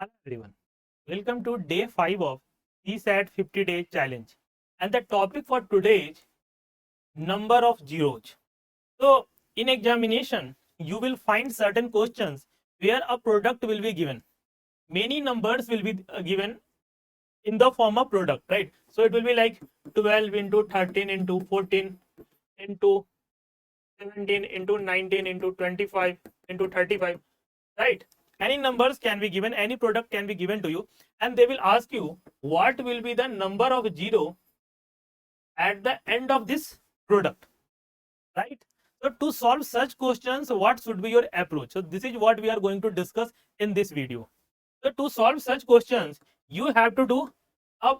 Hello everyone, welcome to day 5 of CSAT 50-day challenge, and the topic for today is number of zeros. So in examination you will find certain questions where a product will be given. Many numbers will be given in the form of product, right? So it will be like 12 into 13 into 14 into 17 into 19 into 25 into 35, right? Any numbers can be given, any product can be given to you, and they will ask you what will be the number of zero at the end of this product, right? So to solve such questions, what should be your approach? So this is what we are going to discuss in this video. So to solve such questions, you have to do a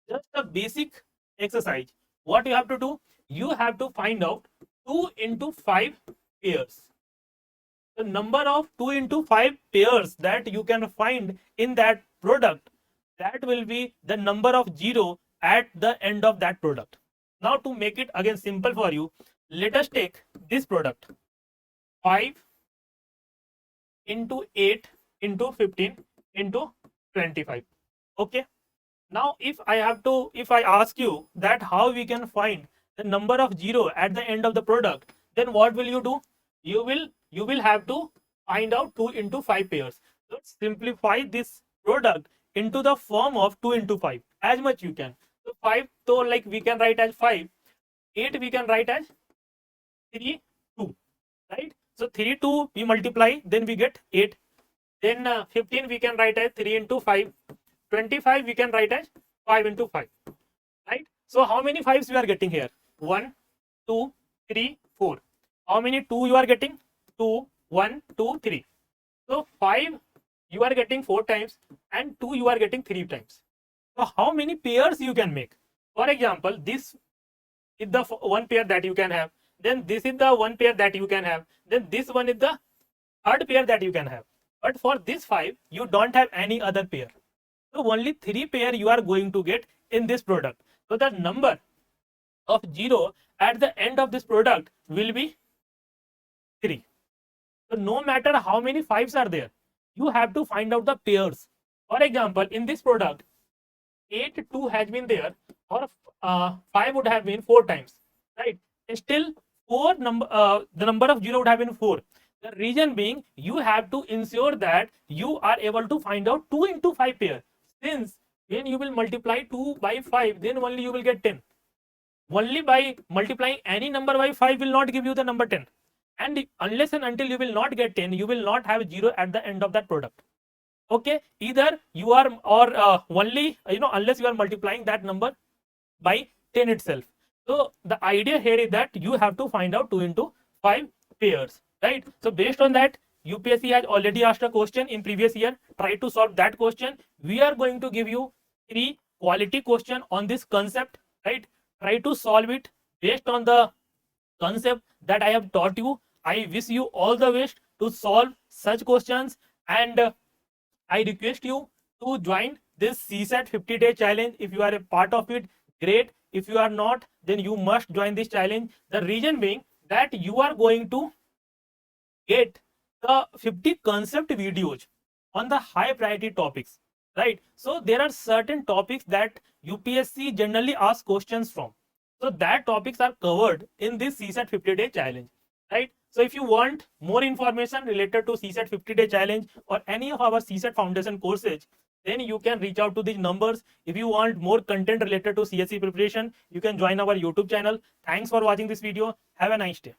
just a basic exercise. What you have to do, you have to find out 2 into 5 pairs. The number of 2 into 5 pairs that you can find in that product, that will be the number of zero at the end of that product. Now to make it again simple for you, let us take this product 5 into 8 into 15 into 25. Okay, now if I ask you that how we can find the number of zero at the end of the product, then what will you do? You will have to find out 2 into 5 pairs. Let's simplify this product into the form of 2 into 5 as much you can. So 5, so like we can write as 5, 8 we can write as 3, 2, right? So 3, 2 we multiply, then we get 8. Then 15 we can write as 3 into 5. 25 we can write as 5 into 5, right? So how many 5s we are getting here? 1, 2, 3, 4. How many 2 you are getting? 2, 1, 2, 3. So 5 you are getting 4 times and 2 you are getting 3 times. So how many pairs you can make? For example, this is the one pair that you can have. Then this is the one pair that you can have. Then this one is the third pair that you can have. But for this 5, you don't have any other pair. So only 3 pair you are going to get in this product. So the number of zero at the end of this product will be 3. So no matter how many 5s are there, you have to find out the pairs. For example, in this product, 8, 2 has been there, or 5 would have been 4 times, right? And still the number of 0 would have been 4. The reason being, you have to ensure that you are able to find out 2 into 5 pair. Since when you will multiply 2 by 5, then only you will get 10. Only by multiplying any number by 5 will not give you the number 10. And unless and until you will not get 10, you will not have 0 at the end of that product. Okay, either you are or only unless you are multiplying that number by 10 itself. So the idea here is that you have to find out 2 into 5 pairs, right? So based on that, UPSC has already asked a question in previous year. Try to solve that question. We are going to give you 3 quality questions on this concept, right? Try to solve it based on the concept that I have taught you. I wish you all the best to solve such questions, and I request you to join this CSAT 50-day challenge. If you are a part of it, great. If you are not, then you must join this challenge. The reason being that you are going to get the 50 concept videos on the high priority topics, right? So there are certain topics that UPSC generally asks questions from. So that topics are covered in this CSAT 50-day challenge, right? So if you want more information related to CSAT 50-day challenge or any of our CSAT foundation courses, then you can reach out to these numbers. If you want more content related to CSE preparation, you can join our YouTube channel. Thanks for watching this video. Have a nice day.